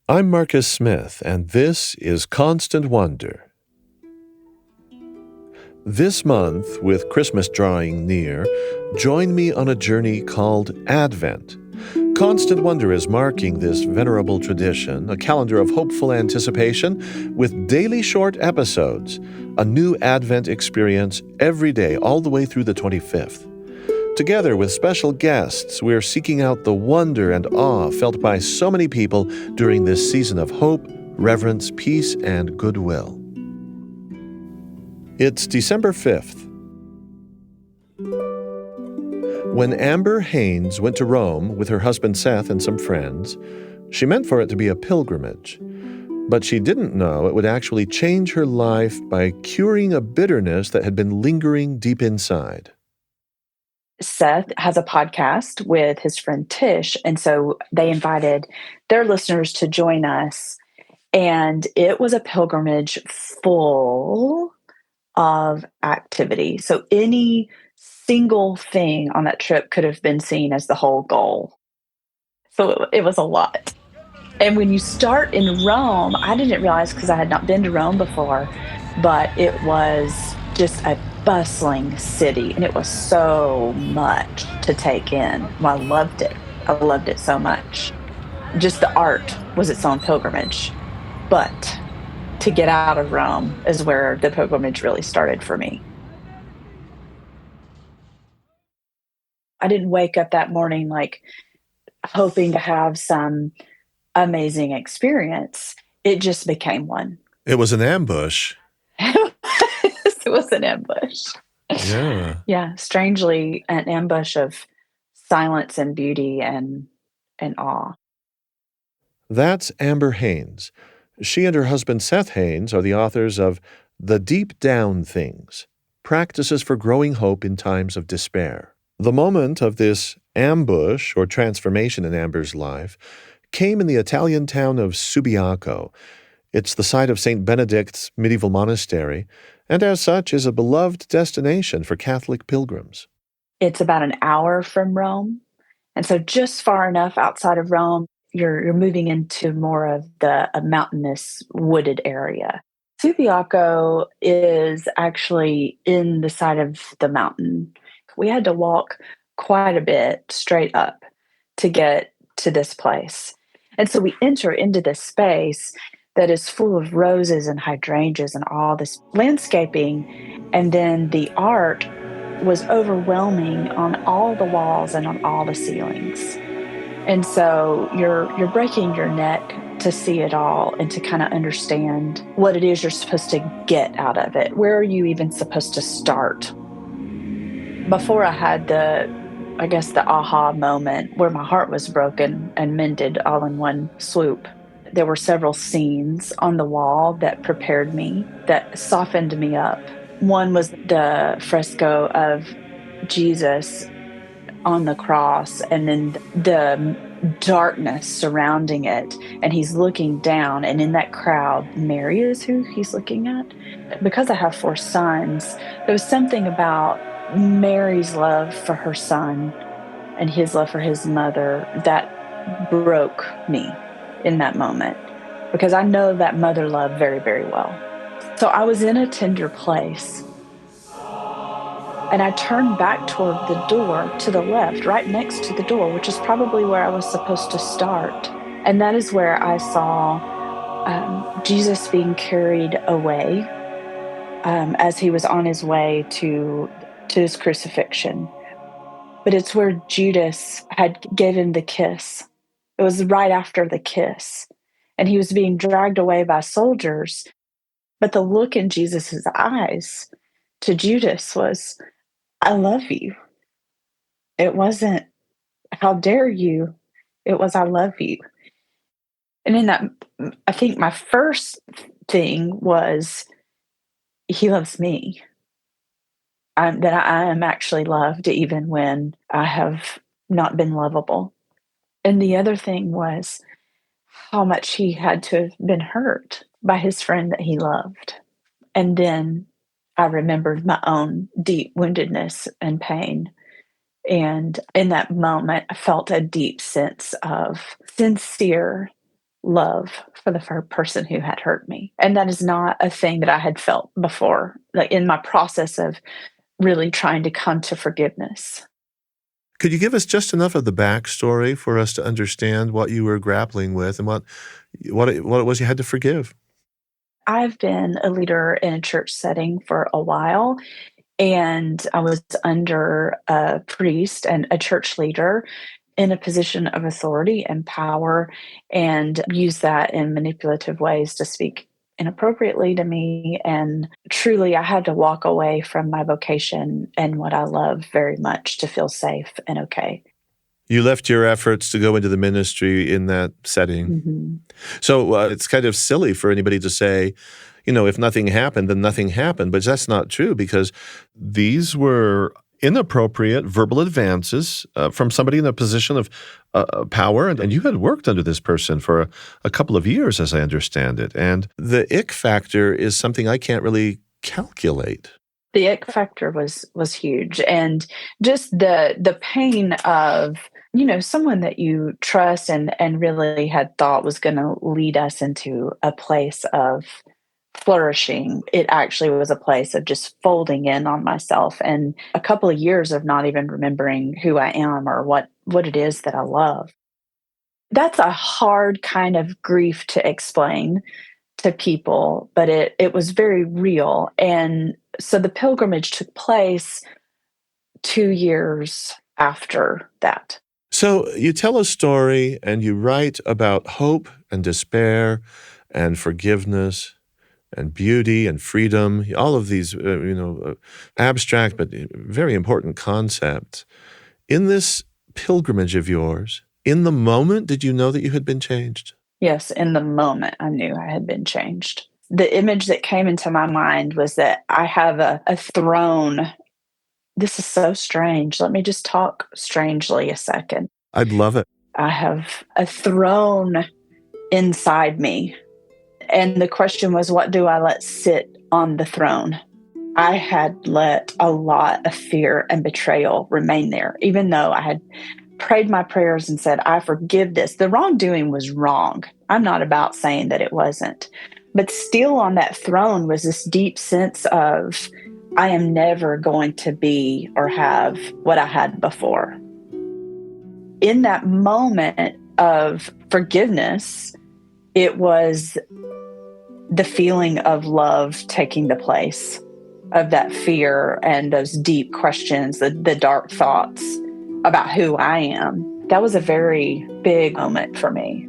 I'm Marcus Smith, and this is Constant Wonder. This month, with Christmas drawing near, join me on a journey called Advent. Constant Wonder is marking this venerable tradition, a calendar of hopeful anticipation with daily short episodes, a new Advent experience every day all the way through the 25th. Together with special guests, we're seeking out the wonder and awe felt by so many people during this season of hope, reverence, peace, and goodwill. It's December 5th. When Amber Haines went to Rome with her husband Seth and some friends, she meant for it to be a pilgrimage. But she didn't know it would actually change her life by curing a bitterness that had been lingering deep inside. Seth has a podcast with his friend Tish, and so they invited their listeners to join us. And it was a pilgrimage full of activity. So any single thing on that trip could have been seen as the whole goal. So it was a lot. And when you start in Rome, I didn't realize because I had not been to Rome before, but it was just a bustling city and it was so much to take in. Well, I loved it. I loved it so much. Just the art was its own pilgrimage. But to get out of Rome is where the pilgrimage really started for me. I didn't wake up that morning like hoping to have some amazing experience. It just became one. It was an ambush. It was an ambush. Yeah. Yeah, strangely, an ambush of silence and beauty and awe. That's Amber Haines. She and her husband Seth Haines are the authors of The Deep Down Things, Practices for Growing Hope in Times of Despair. The moment of this ambush or transformation in Amber's life came in the Italian town of Subiaco. It's the site of St. Benedict's medieval monastery, and as such is a beloved destination for Catholic pilgrims. It's about an hour from Rome, and so just far enough outside of Rome, you're moving into more of a mountainous, wooded area. Subiaco is actually in the side of the mountain. We had to walk quite a bit straight up to get to this place. And so we enter into this space that is full of roses and hydrangeas and all this landscaping. And then the art was overwhelming on all the walls and on all the ceilings. And so you're breaking your neck to see it all and to kind of understand what it is you're supposed to get out of it. Where are you even supposed to start? Before I had the aha moment where my heart was broken and mended all in one swoop. There were several scenes on the wall that prepared me, that softened me up. One was the fresco of Jesus on the cross, and then the darkness surrounding it, and he's looking down, and in that crowd, Mary is who he's looking at. Because I have 4 sons, there was something about Mary's love for her son and his love for his mother that broke me in that moment, because I know that mother love very, very well. So I was in a tender place. And I turned back toward the door to the left, right next to the door, which is probably where I was supposed to start. And that is where I saw Jesus being carried away as he was on his way to his crucifixion. But it's where Judas had given the kiss. It was right after the kiss. And he was being dragged away by soldiers. But the look in Jesus's eyes to Judas was, I love you. It wasn't, how dare you? It was, I love you. And in that, I think my first thing was, he loves me. That I am actually loved even when I have not been lovable. And the other thing was how much he had to have been hurt by his friend that he loved. And then I remembered my own deep woundedness and pain. And in that moment, I felt a deep sense of sincere love for the person who had hurt me. And that is not a thing that I had felt before, like in my process of really trying to come to forgiveness. Could you give us just enough of the backstory for us to understand what you were grappling with and what it was you had to forgive? I've been a leader in a church setting for a while, and I was under a priest and a church leader in a position of authority and power, and use that in manipulative ways to speak inappropriately to me. And truly, I had to walk away from my vocation and what I love very much to feel safe and okay. You left your efforts to go into the ministry in that setting. Mhm. So it's kind of silly for anybody to say, if nothing happened, then nothing happened. But that's not true because these were inappropriate verbal advances from somebody in a position of power. And you had worked under this person for a couple of years, as I understand it. And the ick factor is something I can't really calculate. The ick factor was huge, and just the pain of, someone that you trust and really had thought was gonna lead us into a place of flourishing. It actually was a place of just folding in on myself and a couple of years of not even remembering who I am or what it is that I love. That's a hard kind of grief to explain to people, but it was very real. And so the pilgrimage took place 2 years after that. So you tell a story and you write about hope and despair and forgiveness and beauty and freedom, all of these, abstract but very important concepts. In this pilgrimage of yours, in the moment, did you know that you had been changed? Yes, in the moment, I knew I had been changed. The image that came into my mind was that I have a throne. This is so strange. Let me just talk strangely a second. I'd love it. I have a throne inside me. And the question was, what do I let sit on the throne? I had let a lot of fear and betrayal remain there, even though I had prayed my prayers and said, I forgive this. The wrongdoing was wrong. I'm not about saying that it wasn't. But still on that throne was this deep sense of, I am never going to be or have what I had before. In that moment of forgiveness, it was the feeling of love taking the place of that fear and those deep questions, the dark thoughts about who I am. That was a very big moment for me.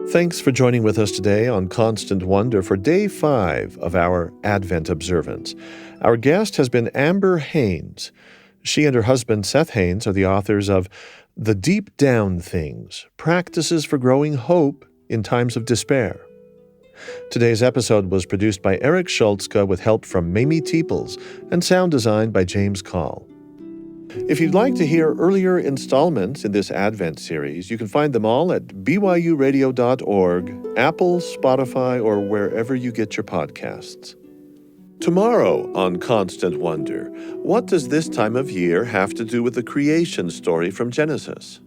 Thanks for joining with us today on Constant Wonder for Day 5 of our Advent observance. Our guest has been Amber Haines. She and her husband, Seth Haines, are the authors of The Deep Down Things, Practices for Growing Hope in Times of Despair. Today's episode was produced by Eric Schultzka with help from Mamie Teeples and sound design by James Call. If you'd like to hear earlier installments in this Advent series, you can find them all at byuradio.org, Apple, Spotify, or wherever you get your podcasts. Tomorrow on Constant Wonder, what does this time of year have to do with the creation story from Genesis?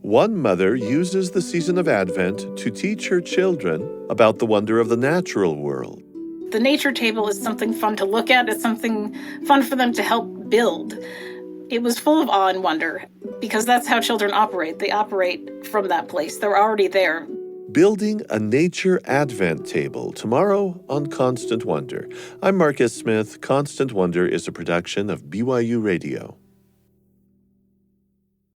One mother uses the season of Advent to teach her children about the wonder of the natural world. The nature table is something fun to look at. It's something fun for them to help build. It was full of awe and wonder because that's how children operate. They operate from that place. They're already there. Building a Nature Advent Table, tomorrow on Constant Wonder. I'm Marcus Smith. Constant Wonder is a production of BYU Radio.